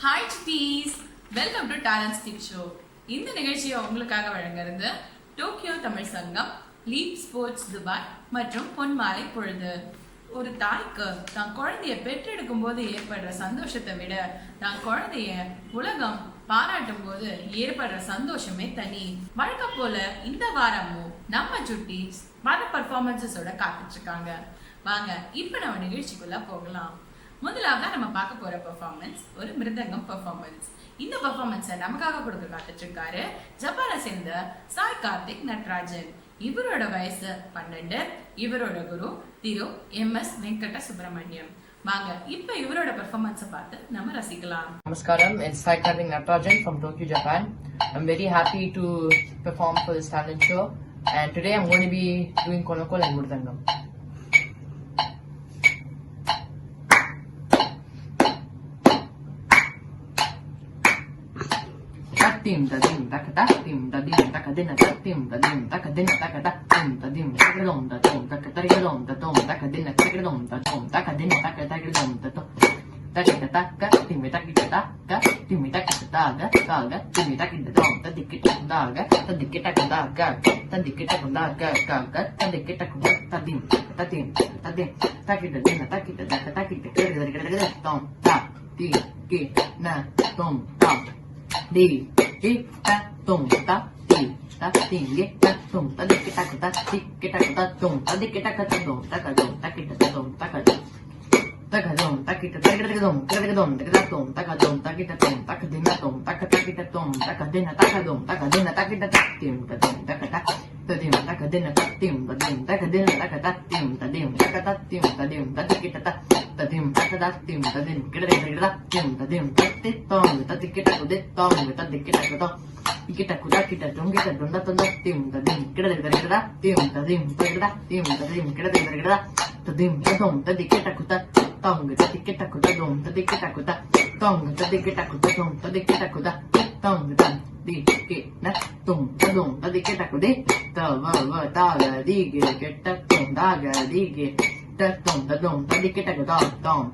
Hi cities, welcome to talent stick show. இந்த நிகழ்ச்சியை உங்களுக்காக வழங்குறது டோக்கியோ தமிழ் சங்கம், லீப் ஸ்போர்ட்ஸ் துபாய் மற்றும் பொன்மாலை பொழுது. ஒரு தாய்க்கு தான் குழந்தைய பெற்றெடுக்கும் போது ஏற்படுற சந்தோஷத்தை விட தான் குழந்தைய உலகம் பாராட்டும் போது ஏற்படுற சந்தோஷமே தனி. வழக்கம் போல இந்த வாரமும் நம்ம சுட்டீஸ் பல பர்ஃபார்மன்ஸஸோட காத்துட்டு இருக்காங்க. வாங்க இப்ப நம்ம நிகழ்ச்சிக்குள்ள போகலாம். முதலாவதா நம்ம பார்க்க போற பெர்ஃபார்மன்ஸ் ஒரு மிருதங்கம் பெர்ஃபார்மன்ஸ். இந்த பெர்ஃபார்மன்ஸை நமக்காக கொடுக்க காத்துட்டு இருக்காரு ஜப்பானை சேர்ந்த சாய் கார்த்திக் நட்ராஜன். இவரோட வயசு 12. இவரோட குரு திரு MS வெங்கட சுப்பிரமணியம். வாங்க இப்ப இவரோட பெர்ஃபார்மன்ஸை பார்த்து நம்ம ரசிக்கலாம். Namaskaram, it's Sai Karthik Natarajan from Tokyo, Japan. I'm very happy to perform for this talent show, and today I'm going to be doing Konokol and Mridangam. Tim da dim da ka tim da dim da ka din da tim da dim da ka din da ka tim da dim da ka dom da dom da ka ta ka dom da dom da ka din da ka dom da dom da ka din da ka ta ka dom da dom da ka tim da ki da ka tim da ki da ga tim da ki da dom da dik da ga ta dik da ga ta dik da ga ga ta dik da ga ta dim ta ki da din ta ki da ka ta ki da dom ta ti ki na dom ta di ki ta tum ta ti ta ting ge ta tum ta di ki ta ka ta ti ki ta ka ta tum ta di ki ta ka ta dum ta ka dum ta ki ta dum ta ka dum ta ka dum ta ki ta ta ka dum ka dum ta ka dum ta ka dum ta ki ta dum ta ka din na dum ta ka ta ki ta dum ta ka din na ta ka dum ta ka din na ta ki ta tim ka dum ta ka ta dim ta ka din na ta tim ka dim ta ka din na ta ka ta tim ta dim ta ka ta tim ta dim ta di ki ta ta dim ta ka ta tim ta din ki ta tim ta dim ta ti tong ta di ki ta ko de tong ta di ki ta ko kita kuda kita dong kita donda donda tim tadim kita tim tadim tim tadim kita tadim tadom tadi kita kuda tong tadi kita kuda dom tadi kita kuda tong tadi kita kuda dom tadi kita kuda tong tadi kita tum tadom tadi kita kuda ta va ta ga di ge kita tum da ga di ge ta tum tadom tadi kita kuda tong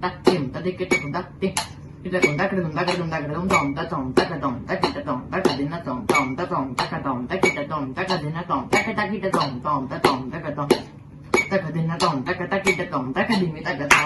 tadim tadi kita kuda tim kita dong ta dong ta dong ta dong dong ta dong ta ka dong ta kita dong ta ka din na dong dong ta dong ta ka dong ta kita dong ta ka din na dong ta ka ta kita dong dong ta dong ta ka dong ta ka din na dong ta ka ta kita dong ta ka din mi ta ka ta.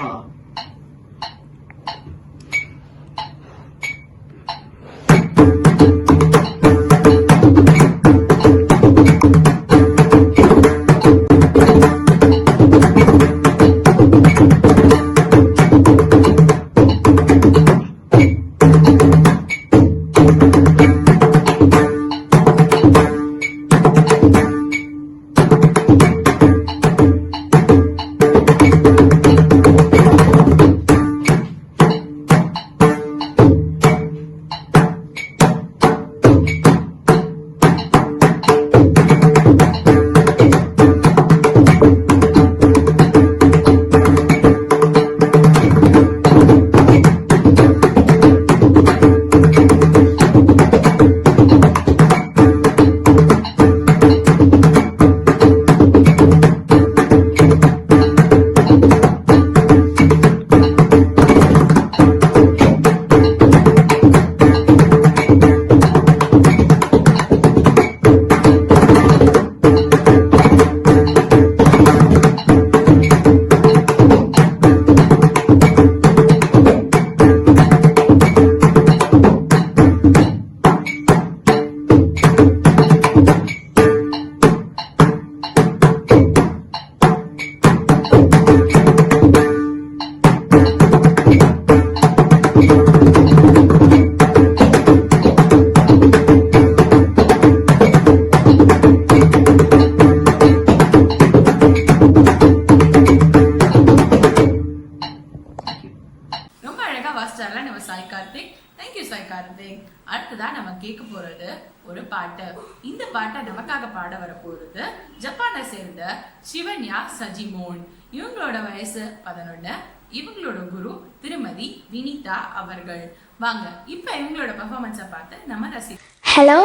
Sai Karthik. Thank you Sai Karthik. அடுத்ததா நம்ம கேட்க போறது ஒரு பாட்டு. இந்த பாட்டை நமக்காக பாட வர போறது ஜப்பானை சேர்ந்த சிவன்யா சஜிமோன். இவங்களோட வயசு 11. இவங்களோட குரு திருமதி வினிதா அவர்கள். வாங்க இப்ப இவங்களோட பெர்ஃபார்மன்ஸை பார்த்து நம்ம ரசிக்கலாம். Hello,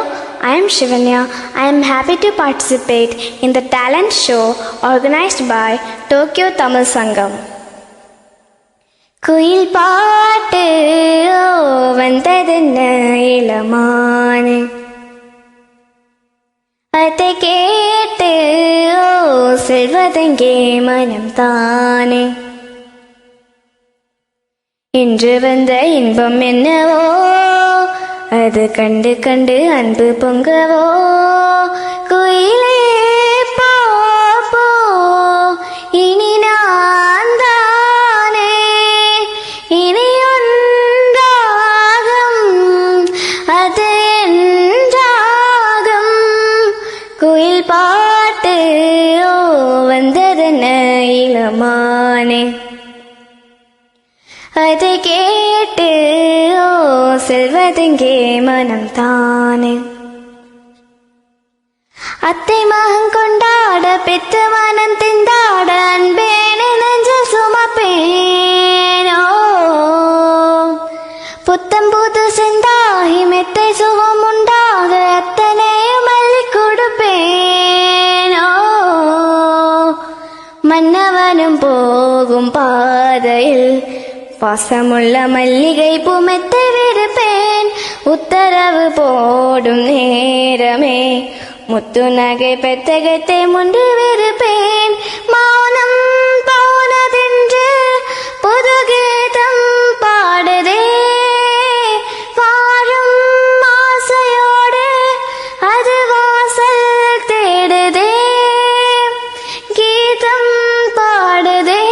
I am Shivanya. I am happy to participate in the talent show organized by Tokyo Tamil Sangam. குயில் பாட்டு ஓ வந்ததென்ன இளமானே, அதை கேட்டு ஓ செல்வதெங்கே மனம் தானே. இன்று வந்த இன்பம் என்னவோ, அது கண்டு கண்டு அன்பு பொங்கவோ. குயிலே போ போ, இனி நான் தானே, இனி ஒன்றாகும் அது என்றாகும். குயில் பாட்டு ஓ வந்ததென்ன இளமானே, அதை கேட்டு ஓ செல்வதெங்கே மனம் தானே. அத்தை மகன் கொண்டாட பெற்று மனம் திண்டாட, அன்பேன நெஞ்சில் சுமப்பேனோ. புத்தம் புது செந்தாகி மெத்தை சுகம் உண்டாக, அத்தனையும் அள்ளி கொடுப்பேனோ. மன்னவனும் போகும் பாதையில் பாசமுள்ள மல்லிகை பூமெத்தை விடுப்பேன். உத்தரவு போடும் நேரமே முத்து நகை பெத்தகத்தை முண்டு விருப்பேன். மௌனம் போனதென்று புது கீதம் பாடுதே, வாழும் ஆசையோடு அது வாசல் தேடுதே. கீதம் பாடுதே,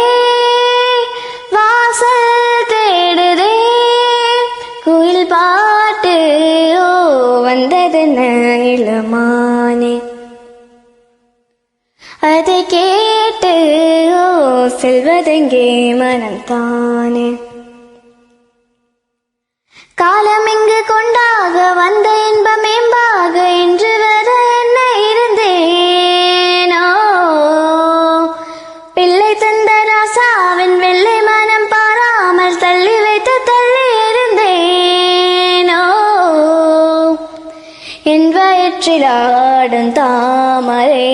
வாசல் தேடுதே. குயில் பாட்டு ஓ வந்ததென்ன இளமானே, அதை கேட்டு ஓ செல்வதெங்கே மனம் தானே. காலம் இங்கு கொண்டாக வந்த இன்பம் மேம்பாக, இன்று வர என்ன இருந்தேனோ. பிள்ளை தந்த ராசாவின் வெள்ளை மனம் பாராமல் தள்ளி வைத்து தள்ளி இருந்தேனோ. என் வயிற்றில் ஆடும் தாமரை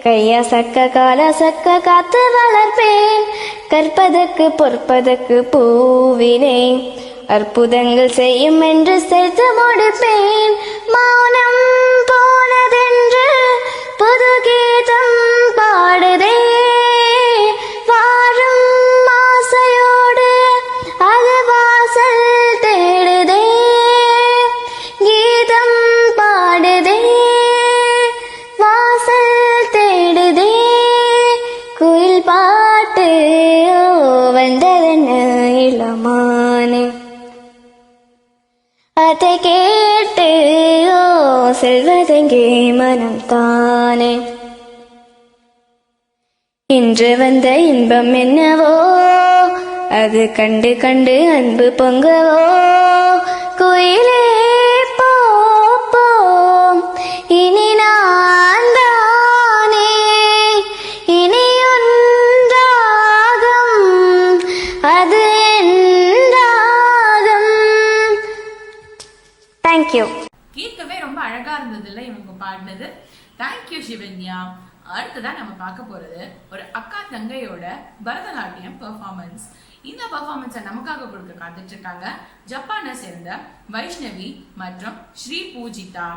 கையசக்க காலசக்க காத்து வளர்ப்பேன். கற்பதற்கு பொற்பதற்கு பூவினை அற்புதங்கள் செய்யும் என்று சேர்த்து முடிப்பேன். மௌனம் போனதென்று புது கீதம் பாடுதே, வாழும் ஆசையோடு அது வாசல் தேடுதே. கீதம் பாடுதே, வாசல் தேடுதே. குயில் பாட்டு ஓ வந்ததென்ன இளமானே, அதை கேட்டு ஓ செல்வதெங்கே மனம் தானே. இன்று வந்த இன்பம் என்னவோ, அது கண்டு கண்டு அன்பு பொங்கவோ. குயிலே போ போ, இனி நான் தானே, இனி ஒன்றாகும் அது என்றாகும். தேங்க்யூ. கேட்கவே ரொம்ப அழகா இருந்தது இல்ல இவங்க பாடினது. தேங்க்யூ சிவன்யா. அடுத்ததான் நம்ம பார்க்க போறது ஒரு அக்கா தங்கையோட பரதநாட்டியம் பெர்ஃபார்மன்ஸ். இந்த பெர்ஃபார்மன்ஸை நமக்காக கொடுக்க காத்துட்டு இருக்காங்க ஜப்பானை சேர்ந்த வைஷ்ணவி மற்றும் ஸ்ரீ பூஜிதா.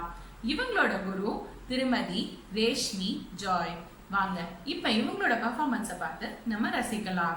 இவங்களோட குரு திருமதி ரேஷ்மி ஜாய். வாங்க இப்ப இவங்களோட பெர்ஃபார்மன்ஸை பார்த்து நம்ம ரசிக்கலாம்.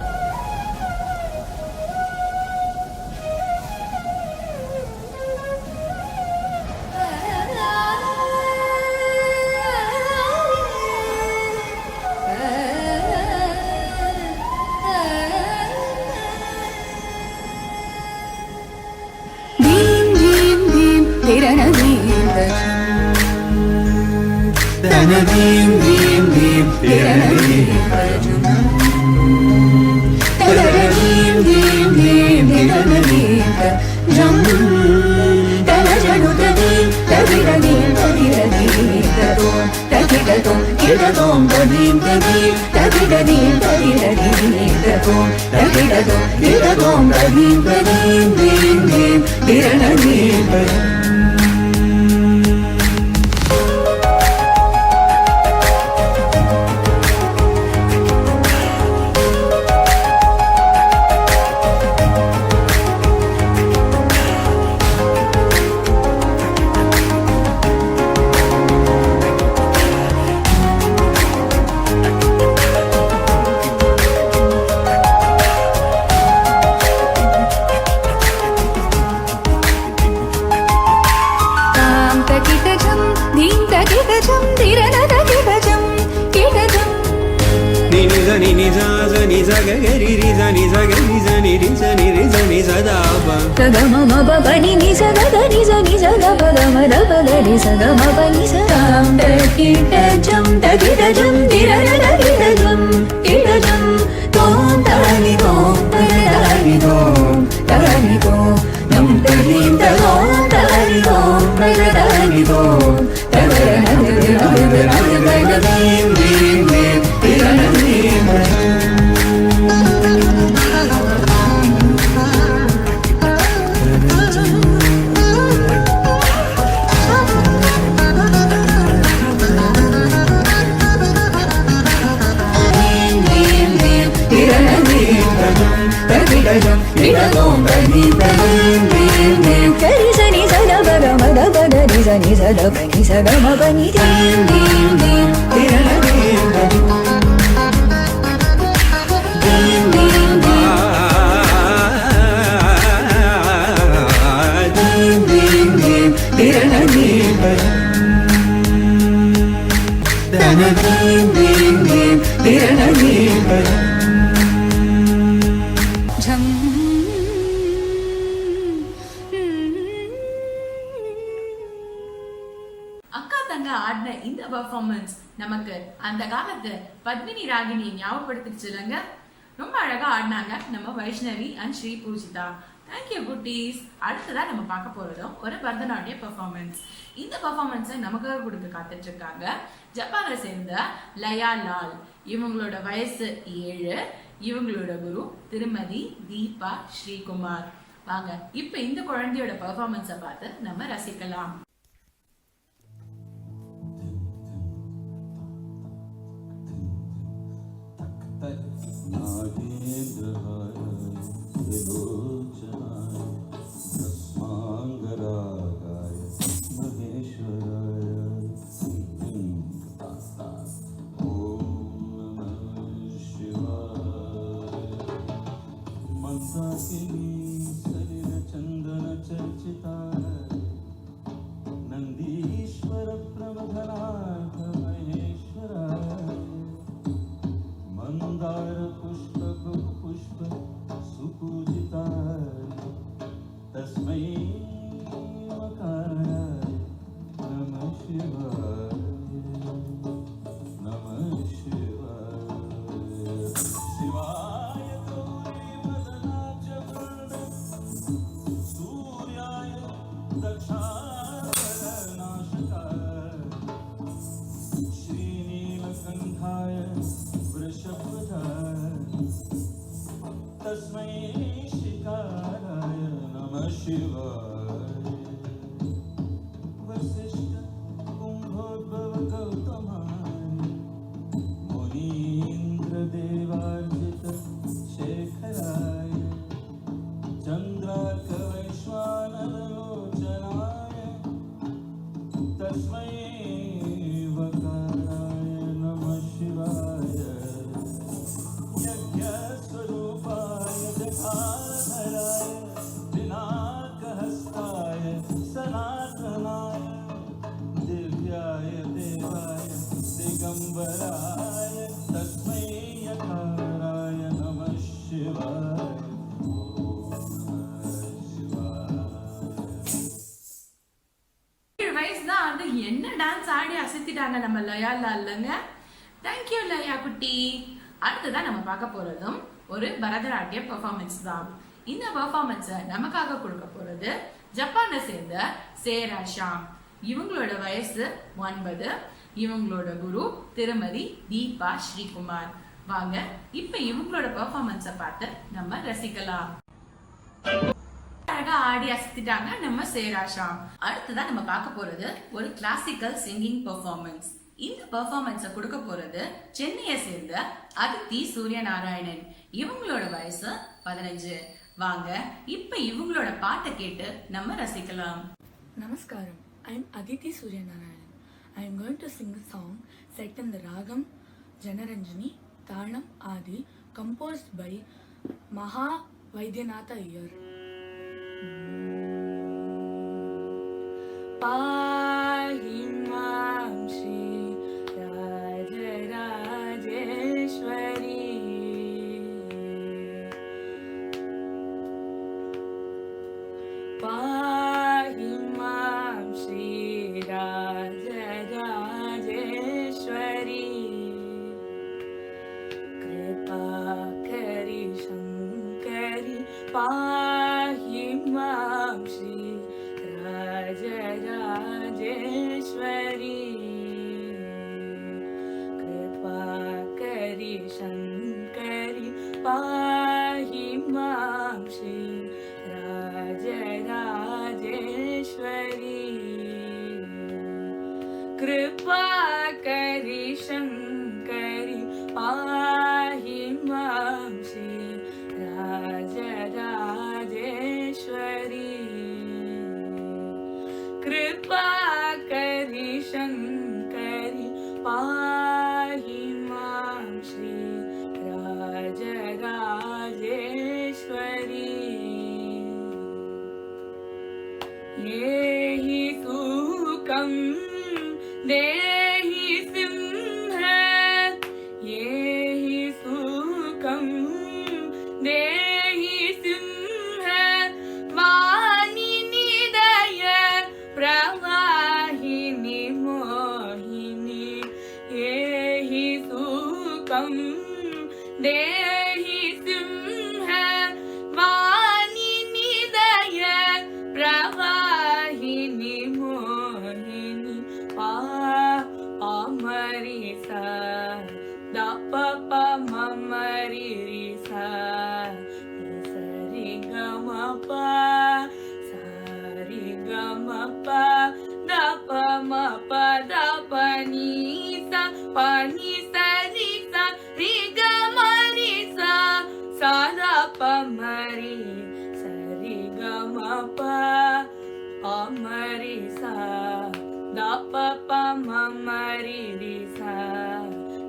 ni za za ni za ga ga ri ri za ni za ga ri za ni ri za ni ri za ni za da ba ga ga ma ma ba ba ni sa ga ga ni za ga ba ga ma da ba ga ni sa ga ma ba ni sa tam da ki da jam da ki da jam di ra ra da ki da jam tom da ni tom da ni tom da ni tom nam da ni da tom da ni tom da ni tom da ni ni sa da ba ni sa ga ma ba ni dim dim dim dim அக்கா தங்க ஆடின இந்த performance நமக்கு அந்த காலத்து பத்மினி ராகினி ஞாபகப்படுத்திச்சுலங்க. ரொம்ப அழகா ஆடினாங்க நம்ம வைஷ்ணவி அண்ட் ஸ்ரீ பூஜிதா. தேங்க்யூ குட்டீஸ். அடுத்ததான் நம்ம பார்க்க போறதும் ஒரு பரதநாட்டிய பெர்ஃபார்மன்ஸ். இந்த பெர்ஃபார்மன்ஸை நமக்காக கொடுக்க காத்துட்டு இருக்காங்க ஜப்பானை சேர்ந்த லயா லால். இவங்களோட வயசு 7. இவங்களோட குரு திருமதி தீபா ஸ்ரீகுமார். வாங்க இப்ப இந்த குழந்தையோட பெர்ஃபார்மன்ஸை பார்த்து நம்ம ரசிக்கலாம். चंदन चर्चिता नंदीश्वर प्रमथनाथ महेश्वराय मंदार पुष्प पुष्प सुपूजिताय तस्मै मकाराय नमः शिवाय नमः शिवाय शिवाय गौरी मदनाच सूर्याय दक्षानाशकाय श्रीनीलकंठाय वृषभधाय तस्मै शिकाराय नमः शिवाय वसिष्ठ कुंभोद्भव गौतमाय मुनीन्द्र देवार्जित शेखराय चंद्रार्क वैश्वानर लोचनाय तस्मै वकाराय नमः शिवाय यज्ञस्वरूपाय जटाधराय पिनाकहस्ताय सनातनाय दिव्याय देवाय दिगंबराय तस्मै यकाराय नमः शिवाय வயசுதான் அது என்ன டான்ஸ் ஆடி அசத்திட்டாங்க நம்ம லயா லால்ங்க. தேங்க்யூ லயா குட்டி. அடுத்ததான் நம்ம பார்க்க போறதும் ஒரு பரதநாட்டிய பெர்ஃபார்மன்ஸ் தான். இந்த பெர்ஃபார்மன்ஸை நமக்காக கொடுக்க போறது ஜப்பானை சேர்ந்த சேரா ஷாம். இவங்களோட வயசு 9. இவங்களோட குரு திருமதி தீபா ஸ்ரீகுமார். வாங்க இப்ப இவங்களோட பெர்ஃபார்மன்ஸை பார்த்து நம்ம ரசிக்கலாம். அழகா ஆடி அசத்திட்டாங்க நம்ம சேரா ஷாம். அடுத்ததான் நம்ம பார்க்க போறது ஒரு கிளாசிக்கல் சிங்கிங் பெர்ஃபார்மன்ஸ். இந்த பெர்ஃபார்மன்ஸை கொடுக்க போறது சென்னையை சேர்ந்த அதித்தி சூரியநாராயணன். இவங்களோட வயசு 15. வாங்க இப்ப இவங்களோட பாட்டை கேட்டு நம்ம ரசிக்கலாம். Namaskaram, I am Aditi Suryanarayan. I am going to sing a song set in the Ragam Janaranjani, Talam Adi, composed by Maha Vaidyanath Iyer. Pahimam Shri Rajarajeshwari पाहि मां श्री राजराजेश्वरी कृपा करि शंकरी पाहि मां श्री राजराजेश्वरी कृपा करि शंकरी पाहि मां श्री राजराजेश्वरी कृपा करि शंकरी पाहि मां श्री राजराजेश्वरी येहि सुखं देहि सिंह येहि सुखं देहि सिंह वाणी निदय प्रवाहिनी मोहिनी येहि सुखं देहि सिंह वाणी निदय प्रवाहिनी मोहिनी पामरि सा द प प म म रि रि सा रि ग म प सा रि ग म प द प म प द प नि सा प नि सा रि सा रि ग म रि सा सा द प म रि सा रि ग म प प म रि सा द प प म म रि रि सा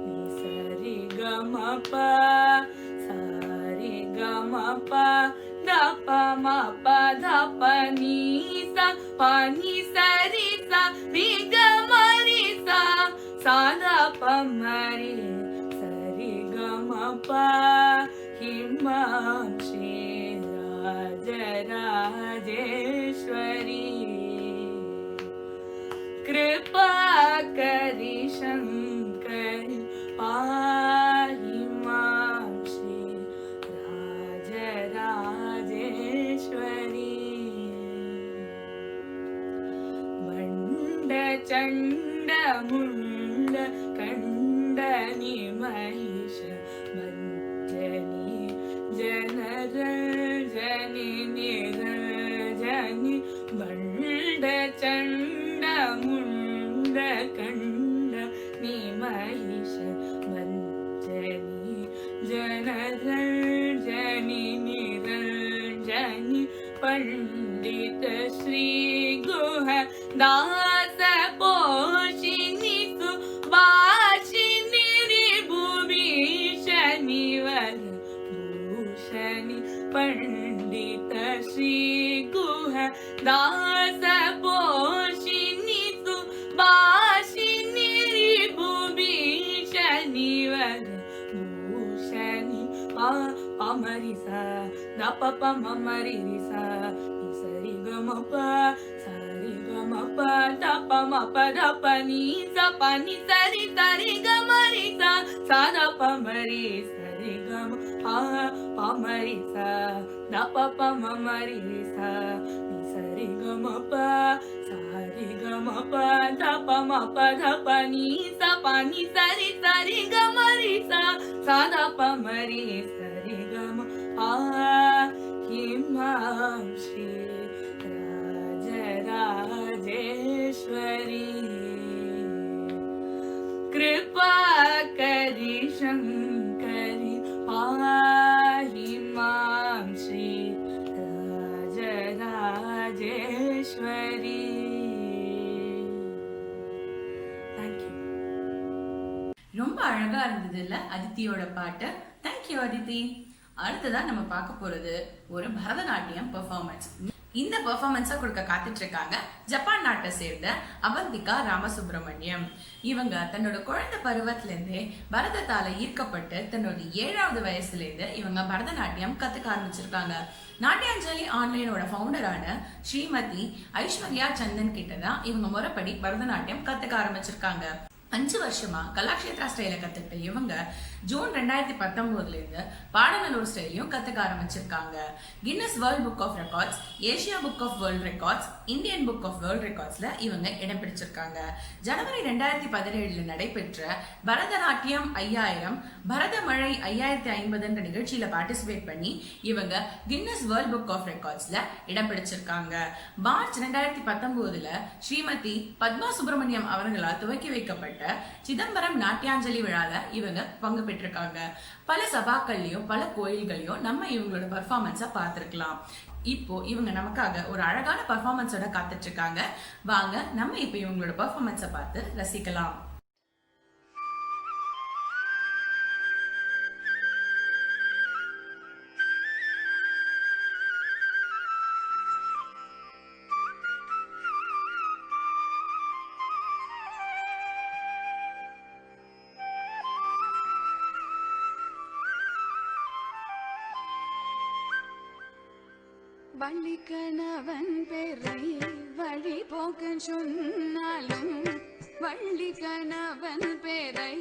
नि सा रि ग म प सा रि ग म प द प म प द प नि सा प नि सा रि सा रि ग म रि सा सा द प म रि सा रि ग म प हि मां श्री राजराजेश्वरी कृपा करि शंकरी पाहि मां श्री राजराजेश्वरी मंड चंड मुंड कंडनी महिष मंजनी जनरजनी निरजनी मंड चंड मुंड कंड महिष मंजनी जनरजनी निरजनी पंडित श्री गुह दास पोषिनी सुभाषिनी रिभुभीषणी वर भूषणी पंडित श्री गुह दास पोषिनी सुभाषिनी रिभुभीषणी वर भूषणी पामरि सा द प प म म रि रि सा नि सा रि ग म प सा रि ग म प द प म प द प नि सा प नि सा रि ग म रि सा सा द प म रि सा रि ग म प म रि सा द प प म म रि रि सा नि सा रि ग म प सा रि ग म प द प म प द प नि सा प नि सा रि ग म रि सा सा द प म रि सा रि ग म हि मां श्री राजराजेश्वरी कृपा करि शंकरी पाहि मां श्री राजराजेश्वरी Thank you. ரொம்ப அழகா இருந்தது இல்ல அதித்தியோட பாட்டு. தேங்க்யூ அதித்தி. அடுத்ததா நம்ம பார்க்க போறது ஒரு பரதநாட்டியம் பெர்ஃபார்மன்ஸ். இந்த பெர்ஃபார்மன்ஸை கொடுக்க காத்துட்டு இருக்காங்க ஜப்பான் நாட்டை சேர்ந்த அவந்திகா ராமசுப்ரமணியம். இவங்க தன்னோட குழந்தை பருவத்திலேருந்தே பரதத்தால ஈர்க்கப்பட்டு தன்னோட 7வது வயசுலேருந்து இவங்க பரதநாட்டியம் கத்துக்க ஆரம்பிச்சிருக்காங்க. நாட்டியாஞ்சலி ஆன்லைனோட ஃபவுண்டரான ஸ்ரீமதி ஐஸ்வர்யா சந்தன் கிட்ட தான் இவங்க முறைப்படி பரதநாட்டியம் கத்துக்க ஆரம்பிச்சிருக்காங்க. 5 வருஷமா கலாக்ஷேத்ரா ஸ்டைல கத்துக்கிட்ட இவங்க ஜூன் 2019 இருந்து பாடநல்லூர் ஸ்டைலையும் கத்துக்க ஆரம்பிச்சிருக்காங்க. Guinness World Book of Records, Asia Book of World Records, Indian Book of World ரெக்கார்ட்ஸ்ல இவங்க இடம் பிடிச்சிருக்காங்க. ஜனவரி 2017 நடைபெற்ற பரதநாட்டியம் 5000, பரதமழை 5050 நிகழ்ச்சியில பார்ட்டிசிபேட் பண்ணி இவங்க கின்னஸ் வேர்ல்ட் புக் ஆஃப் ரெக்கார்ட்ஸ்ல இடம் பிடிச்சிருக்காங்க. மார்ச் 2019 ஸ்ரீமதி பத்மா சுப்பிரமணியம் அவர்களால் துவக்கி வைக்கப்பட்ட சிதம்பரம் நாட்டியாஞ்சலி விழால இவங்க பங்கு பெற்றிருக்காங்க. பல சபாக்கள்லயும் பல கோயில்களையும் நம்ம இவங்களோட பெர்ஃபார்மன்ஸ பார்த்திருக்கலாம். இப்போ இவங்க நமக்காக ஒரு அழகான பெர்ஃபார்மன்ஸோட காத்துட்டு இருக்காங்க. வாங்க நம்ம இப்போ இவங்களோட பெர்ஃபார்மன்ஸ பார்த்து ரசிக்கலாம். வள்ளிக்கணவன் பெறை வழி போக்க சொன்னாலும், வள்ளிக்கணவன் பெறை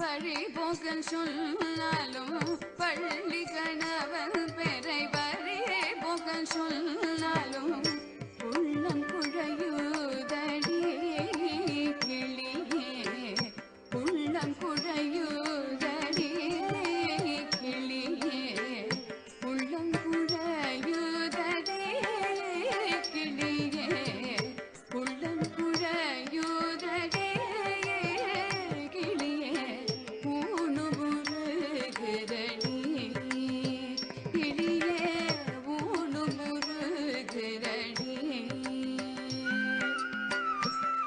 வழி போக்க சொன்னாலும், வள்ளிக்கணவன் பெறை வழி போக்க சொன்னாலும், உள்ளம் குழையுதடி கிளியே, உள்ளம் குழையுதடி கிளியே, உள்ளம் குழையுதடி கிளியே, உள்ளம் குழையுதடி கிளியே, ஊனு முருகுதடி கிளியே, ஊனு முருகுதடி.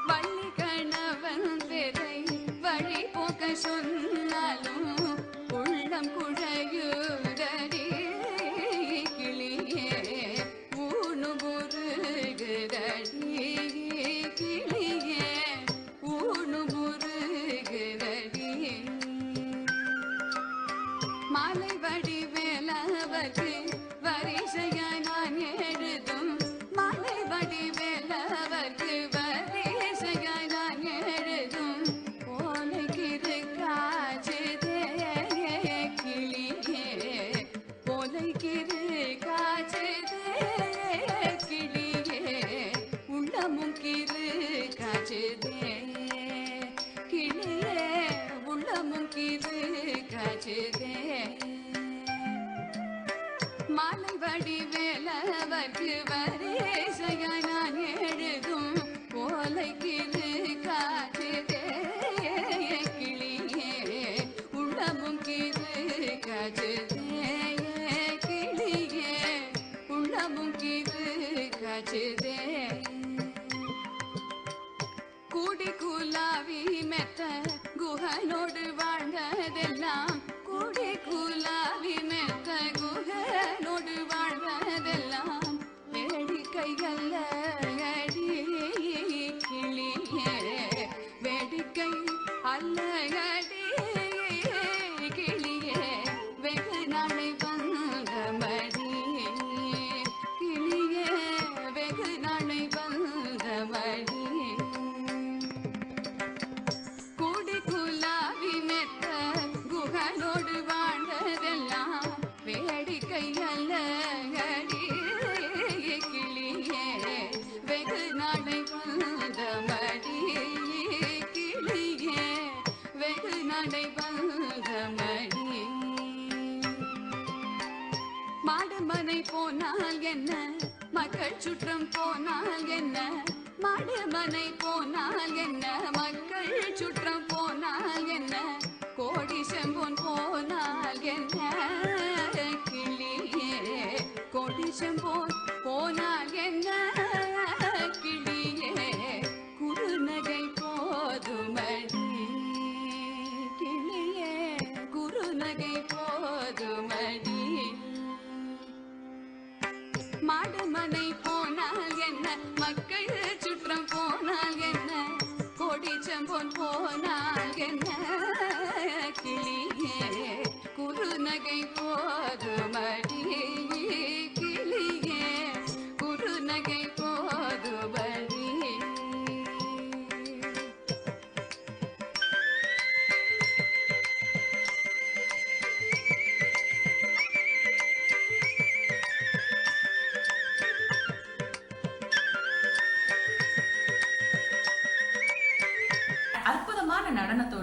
வள்ளி கணவன் பெறை வழி போக்க சொன்னாலும், உள்ளம் குழையுதடி கிளியே, ஊனு முருகுதடி கிளியே, ஊனு முருகுதடி. மாலை வடிவேலவர்க்கு வரிசையாய் நான் எழுதும், மாலை வடிவேலவர்க்கு வரிசையாய் நான் எழுதும், ஓலைக்கிரு காஜதே கிளியே, ஓலைக்கிரு காஜதே கிளியே, உள்ளமும் கிரு காஜதே கிளியே, உள்ளமும் கிரு காஜதே. மாலை வடிவேலவர்க்கு வரிசையாய் நான் எழுதும், ஓலைக்கிரு காஜதே கிளியே, உள்ளமும் கிரு காஜதே கிளியே, உள்ளமும் கிரு காஜதே. கூடி குலாவி மெத்த குகனோடு வாழ்ந்ததெல்லாம், கூடி குலாவி மெத்த குகனோடு வாழ்ந்ததெல்லாம், வேடிக்கையல்ல அடி கிளியே, வேடிக்கை அல்ல அடி கிளியே, வெகு நாளை வந்த மடி கிளியே, வெகு நாளை வந்த மடி. கூடி குலாவி மெத்த குகனோடு வாழ்ந்ததெல்லாம், வேடிக்கை அல்ல அடி கிளியே, வெகு நாளை வந்த மடி கிளியே, வெகு நாளை வந்த மடி. மாடுமனை போனால் என்ன, மக்கள் சுற்றம் போனால் என்ன, மாடுமனை போனால் என்ன, மக்கள் சுற்றம் போனால் என்ன, கோடி செம்பொன் போனால் என்ன கிளியே, கோடி செம்பொன் போனால் என்ன கிளியே, குறுநகை போதுமடி கிளியே, குறுநகை போதுமடி. மாடுமனை போனால் என்ன, மக்கள் சுற்றம் போனால் என்ன, கோடி செம்பொன் போனால் என்ன கிளியே, குறுநகை போதுமடி கிளியே, குறுநகை போதுமடி.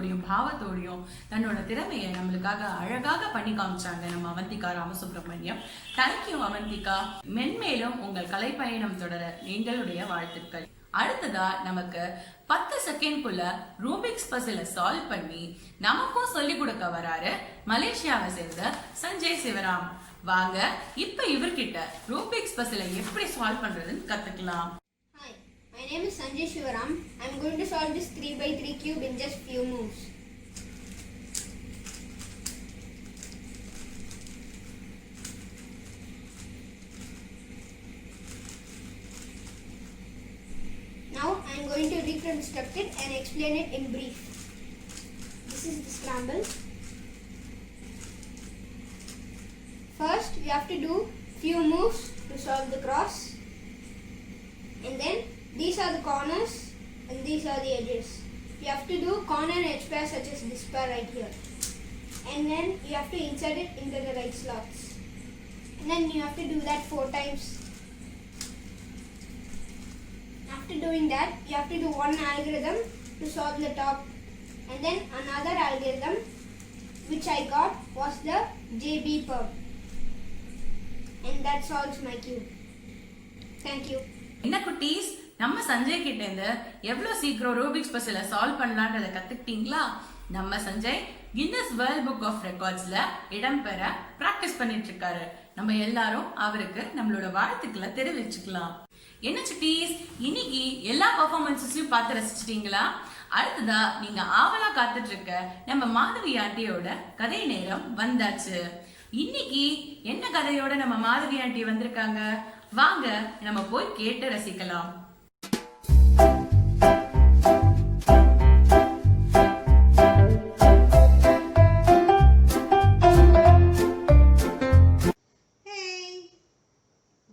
ஆர்வத்தோடையும் பாவத்தோடையும் தன்னோட திறமையை நம்மளுக்காக அழகாக பண்ணி காமிச்சாங்க நம்ம அவந்திகா ராமசுப்ரமணியம். தேங்க்யூ அவந்திகா. மென்மேலும் உங்கள் கலைப்பயணம் தொடர எங்களுடைய வாழ்த்துக்கள். அடுத்ததா நமக்கு 10 செகண்ட்குள்ள ரூபிக்ஸ் பசில சால்வ் பண்ணி நமக்கும் சொல்லி கொடுக்க வராரு மலேசியாவை சேர்ந்த சஞ்சய் சிவராம். வாங்க இப்ப இவர்கிட்ட ரூபிக்ஸ் பசில எப்படி சால்வ் பண்றதுன்னு கத்துக்கலாம். Hi, my name is Sanjay Shivaram. I'm going to solve this 3x3 cube in just few moves. Now I'm going to reconstruct it and explain it in brief. This is the scramble. First, we have to do few moves to solve the cross. And then these are the corners and these are the edges. You have to do corner and edge pair such as this pair right here. And then you have to insert it into the right slots. And then you have to do that 4 times. After doing that, you have to do one algorithm to solve the top. And then another algorithm which I got was the JB perm. And that solves my cube. Thank you. என்ன குட்டீஸ், நம்ம சஞ்சய் கிட்ட இருந்து எவ்வளவு சீக்கிரம் Rubik's பசில solve பண்ணலான்றத கத்துக்கிட்டீங்களா? நம்ம Sanjay Guinness World Book of ரெக்கார்ட்ஸ்ல இடம்பெற பிராக்டிஸ் பண்ணிட்டு இருக்காரு. நம்ம எல்லாரும் அவருக்கு நம்மளோட வாழ்த்துக்களை தெரிவிச்சுக்கலாம். என்ன சுட்டீஸ், இன்னைக்கு எல்லா பெர்ஃபார்மன்ஸஸையும் பார்த்து ரசிச்சிட்டீங்களா? அடுத்ததா நீங்க ஆவலா காத்துட்டு இருக்க நம்ம மாதவி ஆண்டியோட கதை நேரம் வந்தாச்சு. இன்னைக்கு என்ன கதையோட நம்ம மாதவி ஆண்டி வந்திருக்காங்க? வாங்க நம்ம போய் கேட்டு ரசிக்கலாம்.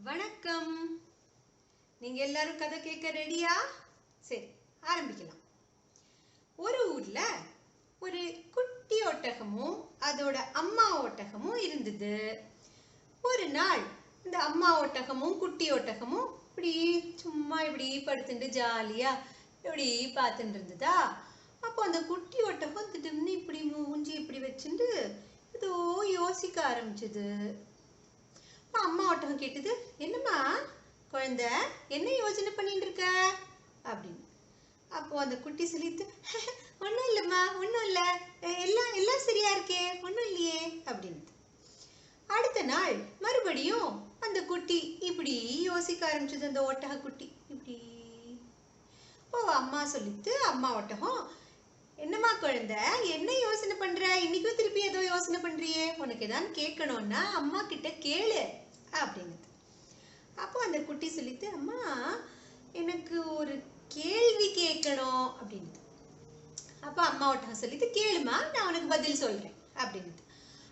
வணக்கம். நீங்க எல்லாரும் கதை கேட்க ரெடியா? சரி, ஆரம்பிக்கலாம். ஒரு ஊர்ல ஒரு குட்டி ஒட்டகமும் அதோட அம்மா ஒட்டகமும் இருந்தது. ஒரு நாள் இந்த அம்மா ஒட்டகமும் குட்டி ஒட்டகமும் இப்படி சும்மா இப்படி படுத்துட்டு ஜாலியா இப்படி பார்த்துட்டு இருந்ததா. அப்போ அந்த குட்டி ஒட்டகம் திடீர்னு இப்படி மூஞ்சி இப்படி வச்சுட்டு ஏதோ யோசிக்க ஆரம்பிச்சது. அம்மா ஒட்டகம் கேட்டது, என்னம்மா குழந்தை, என்ன யோசனை பண்ணிட்டு இருக்க அப்படின்னு. அப்போ அந்த குட்டி சொல்லிட்டு, ஒன்றும் இல்லைம்மா, ஒன்றும் இல்லை, எல்லாம் சரியா இருக்கே, ஒன்றும் இல்லையே அப்படின்னு. அடுத்த நாள் மறுபடியும் அந்த குட்டி இப்படி யோசிக்க ஆரம்பிச்சது. அந்த ஒட்டக குட்டி இப்படி. ஓ, அம்மா சொல்லிட்டு அம்மா ஒட்டகம், என்னம்மா குழந்தை, என்ன யோசனை பண்ற? இன்னைக்கும் திருப்பி ஏதோ யோசனை பண்றியே, உனக்கு ஏதாவது கேட்கணும்னா அம்மா கிட்ட கேளு அப்படின்னு. அப்போ அந்த குட்டி சொல்லிட்டு, அம்மா எனக்கு ஒரு கேள்வி கேட்கணும் அப்படின்னு. அப்போ அம்மா ஒட்டகம் சொல்லிட்டு, கேளுமா, நான் உனக்கு பதில் சொல்றேன் அப்படின்னு.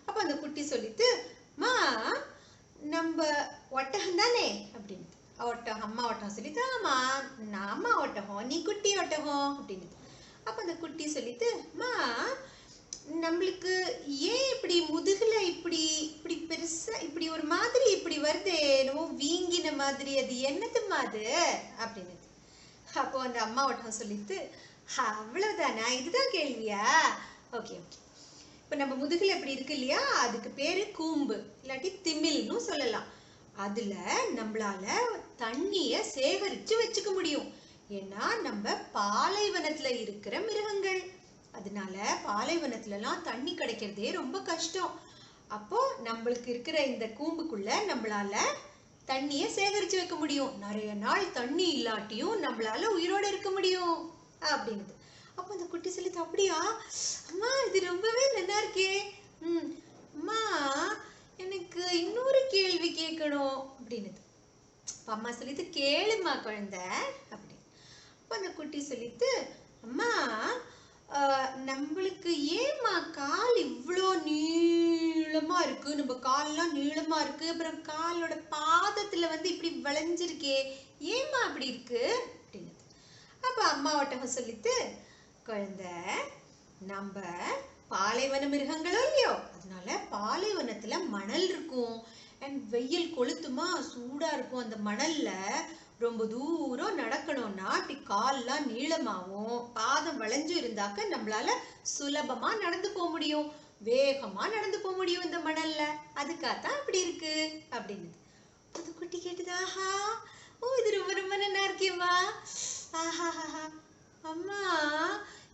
அப்போ அந்த குட்டி சொல்லிட்டு, அம்மா நம்ம ஒட்டகம் தானே அப்படின்னு. அம்மா ஒட்டகம் சொல்லிட்டு, ஆமா நான் அம்மா ஒட்டகம், நீ குட்டி ஒட்டகம் அப்படின்னு. அப்ப அந்த குட்டி சொல்லிட்டு, அம்மா நம்மளுக்கு ஏன் இப்படி முதுகுல இப்படி இப்படி பெருசா இப்படி ஒரு மாதிரி இப்படி வருது, என்னவோ வீங்கின மாதிரி, அது என்னதுமா அது அப்படின்னு. அப்போ அந்த அம்மா ஒட்டகம் சொல்லிட்டு, அவ்வளவுதானா, இதுதான் கேள்வியா? Okay okay. இப்ப நம்ம முதுகுல இப்படி இருக்கு இல்லையா, அதுக்கு பேரு கூம்பு இல்லாட்டி திமில்னு சொல்லலாம். அதுல நம்மளால தண்ணிய சேகரிச்சு வச்சுக்க முடியும். ஏன்னா நம்ம பாலைவனத்துல இருக்கிற மிருகங்கள், அதனால பாலைவனத்துல எல்லாம் தண்ணி கிடைக்கிறதே ரொம்ப கஷ்டம். அப்போ நம்மளுக்கு இருக்கிற இந்த கூம்புக்குள்ள நம்மளால தண்ணிய சேகரிச்சு வைக்க முடியும். நிறைய நாள் தண்ணி இல்லாட்டியும் நம்மளால உயிரோட இருக்க முடியும் அப்படின்னு. அப்ப அந்த குட்டி சொல்லிட்டு, அப்படியா அம்மா, இது ரொம்பவே நல்லா இருக்கே. அம்மா எனக்கு இன்னொரு கேள்வி கேட்கணும் அப்படின்னு. அம்மா சொல்லிட்டு, கேளுமா குழந்தை அப்படின்னு. அப்ப அந்த குட்டி சொல்லிட்டு, அம்மா நம்மளுக்கு ஏமா கால் இவ்வளோ நீளமா இருக்கு, நம்ம கால்லாம் நீளமா இருக்கு, அப்புறம் காலோட பாதத்துல இப்படி வளைஞ்சிருக்கே, ஏமா அப்படி இருக்கு அப்படின்னு. அப்ப அம்மா ஒட்டகம் சொல்லிட்டு, குழந்தை நம்ம பாலைவன மிருகங்களோ இல்லையோ, அதனால பாலைவனத்துல மணல் இருக்கும், அண்ட் வெயில் கொளுத்துமா, சூடா இருக்கும். அந்த மணல்ல ரொம்ப தூரம் நடக்கணும்னா இப்படி கால்லாம் நீளமாவும் பாதம் வளைஞ்சு இருந்தாக்க நம்மளால சுலபமா நடந்து போக முடியும், வேகமா நடந்து போக முடியும் இந்த மணல்ல. அதுக்காகத்தான் அப்படி இருக்கு அப்படின்னு. புது குட்டி கேட்டுதா? ஆஹா, ஓ இது ரொம்ப ரொம்ப நல்லா இருக்கேம்மா. ஆஹா, அம்மா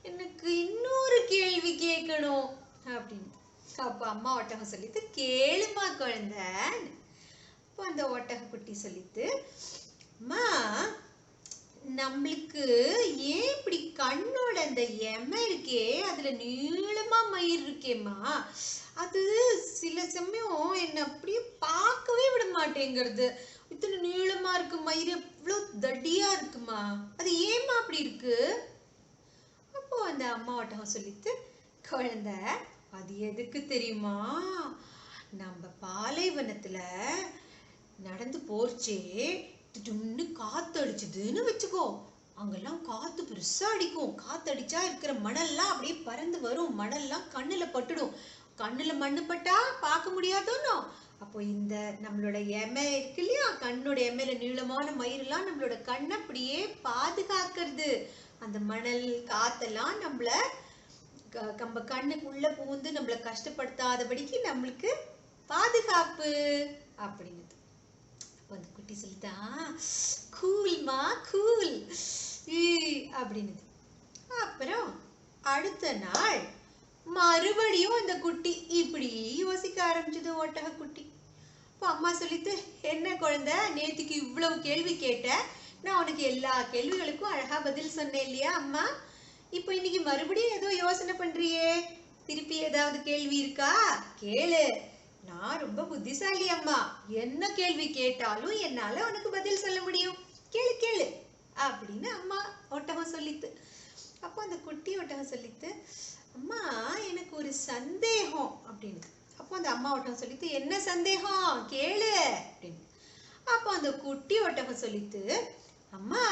எனக்கு இன்னொரு கேள்வி கேட்கணும் அப்படின்னு. அப்ப அம்மா ஒட்டகம் சொல்லிட்டு, கேளுமா குழந்தை. அப்போ அந்த ஒட்டக குட்டி சொல்லிட்டு, அம்மா நம்மளுக்கு ஏன் இப்படி கண்ணோட அந்த எமை இருக்கே அதுல நீளமா மயிர் இருக்கேம்மா, அது சில சமயம் என்ன அப்படியே பார்க்கவே விட மாட்டேங்கிறது. இத்தனை நீளமா இருக்கு மயிர், எவ்வளவு தடியா இருக்குமா, அது ஏமா அப்படி இருக்கு? அப்போ அந்த அம்மா ஒட்டகம் சொல்லிட்டு, குழந்தை அது எதுக்கு தெரியுமா, நம்ம பாலைவனத்துல நடந்து போர்ச்சே திடீர்னு காத்து அடிச்சுதுன்னு வச்சுக்கோ, அங்கெல்லாம் காத்து பெருசா அடிக்கும். காத்து அடிச்சா இருக்கிற மணல்லாம் அப்படியே பறந்து வரும், மணல்லாம் கண்ணுல பட்டுடும். கண்ணுல மண்ணு பட்டா பார்க்க முடியாதோன்னு அப்போ இந்த நம்மளோட எமை இருக்கு இல்லையா, கண்ணோட எமையில நீளமான மயிரெல்லாம் நம்மளோட கண்ணை அப்படியே பாதுகாக்கிறது. அந்த மணல் காத்தெல்லாம் நம்மள நம்ம கண்ணுக்குள்ள பூந்து நம்மள கஷ்டப்படுத்தாதபடிக்கு நம்மளுக்கு பாதுகாப்பு அப்படின்னு. அப்போ அந்த குட்டி சொல்லிட்டா, கூல்மா கூல் அப்படின்னு. அப்புறம் அடுத்த நாள் மறுபடியும் இந்த குட்டி இப்படி யோசிக்க ஆரம்பிச்சது, ஒட்டக குட்டி. இப்போ அம்மா சொல்லிட்டு, என்ன குழந்தை நேத்துக்கு இவ்வளவு கேள்வி கேட்ட, நான் உனக்கு எல்லா கேள்விகளுக்கும் அழகா பதில் சொன்னேன் இல்லையா அம்மா, இப்போ இன்னைக்கு மறுபடியும் ஏதோ யோசனை பண்றியே, திருப்பி ஏதாவது கேள்வி இருக்கா கேளு, நான் ரொம்ப புத்திசாலி அம்மா, என்ன கேள்வி கேட்டாலும் என்னால உனக்கு பதில் சொல்ல முடியும், கேளு கேளு அப்படின்னு அம்மா ஒட்டகம் சொல்லித்து. அப்போ அந்த குட்டி ஒட்டகம் சொல்லித்து, அம்மா எனக்கு ஒரு சந்தேகம் அப்படின்னு. அப்போ அந்த அம்மா ஒட்டகம் சொல்லித்து, என்ன சந்தேகம் கேளு அப்படின்னு. அப்போ அந்த குட்டி ஒட்டகம் சொல்லித்து, அம்மா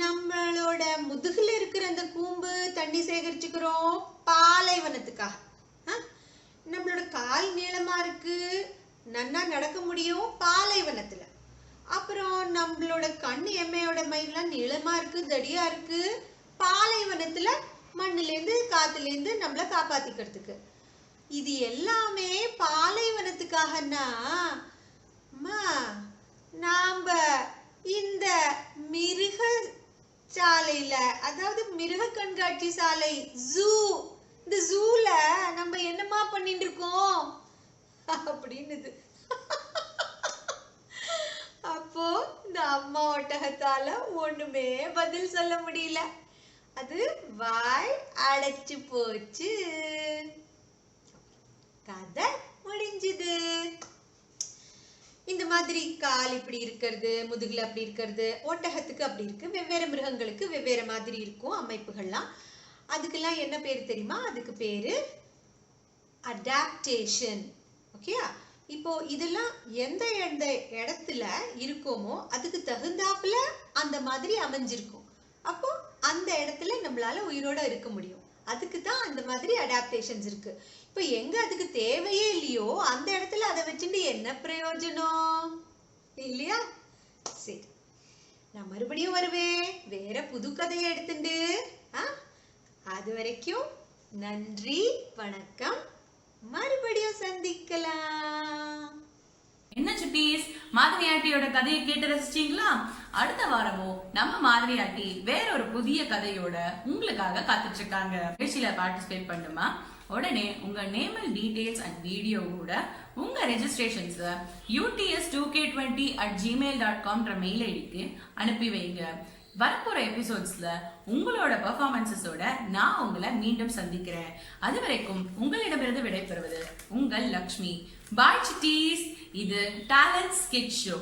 நம்மளோட முதுகுல இருக்கிற அந்த கூம்பு தண்ணி சேகரிச்சுக்கிறோம் பாலைவனத்துக்காக, நம்மளோட கால் நீளமா இருக்கு, நன்னா நடக்க முடியும் பாலைவனத்துல. அப்புறம் நம்மளோட கண்ணு எம்மையோட மயிரெல்லாம் நீளமா இருக்கு, தடியா இருக்கு பாலைவனத்துல, மண்ணுல இருந்து காத்துல இருந்து நம்மள காப்பாத்திக்கிறதுக்கு. இது எல்லாமே பாலைவனத்துக்காகனா அம்மா, நாம இந்த மிருக சாலையில, அதாவது மிருக கண்காட்சி சாலை ஜூ, இந்த ஜூல நம்ம என்னமா பண்ணிட்டு இருக்கோம் அப்படின்னு. அப்போ இந்த அம்மா ஒட்டகத்தால ஒண்ணுமே பதில் சொல்ல முடியல, அது வாய் அடைச்சு போச்சு. கதை முடிஞ்சது. இந்த மாதிரி கால் இப்படி இருக்கிறது, முதுகுல அப்படி இருக்கிறது, ஒட்டகத்துக்கு அப்படி இருக்கு, வெவ்வேறு மிருகங்களுக்கு வெவ்வேறு மாதிரி இருக்கும் அமைப்புகள்லாம். அதுக்கெல்லாம் என்ன பேர் தெரியுமா? அதுக்கு பேரு அடாப்டேஷன். ஓகேயா? இப்போ இதெல்லாம் எந்த எந்த இடத்துல இருக்கோமோ அதுக்கு தகுந்தாப்புல அந்த மாதிரி அமைஞ்சிருக்கும். அப்போ அந்த இடத்துல நம்மளால உயிரோட இருக்க முடியும். அதுக்கு தான் அந்த மாதிரி அடாப்டேஷன்ஸ் இருக்கு. இப்போ எங்க அதுக்கு தேவையே இல்லையோ அந்த இடத்துல அதை வச்சுட்டு என்ன பிரயோஜனம் இல்லையா? சரி, நான் மறுபடியும் வருவேன் வேற புது கதையை எடுத்துட்டு. அது வரைக்கும் நன்றி, வணக்கம், மறுபடியும் சந்திக்கலாம். என்ன சுட்டீஸ், மாதவி ஆண்டியோட கதையை கேட்டு ரசிச்சீங்களா? அடுத்த வாரமும் நம்ம மாதவி ஆண்டி வேற ஒரு புதிய கதையோட உங்களுக்காக காத்துட்டு இருக்காங்க. நிகழ்ச்சியில பார்ட்டிசிபேட் பண்ணுமா? உடனே உங்க name and details and video கூட உங்க ரெஜிஸ்ட்ரேஷன்ஸ் uts2k20@gmail.com மெயில் ஐடிக்கு அனுப்பி வைங்க. வரப்போற எபிசோட்ஸ்ல உங்களோட பெர்ஃபார்மன்ஸஸோட நான் உங்களை மீண்டும் சந்திக்கிறேன். அது வரைக்கும் உங்களிடமிருந்து விடைபெறுவது உங்கள் லக்ஷ்மி. பாய் சிட்டீஸ். இது டேலண்ட்ஸ் கிட்ஸ் ஷோ.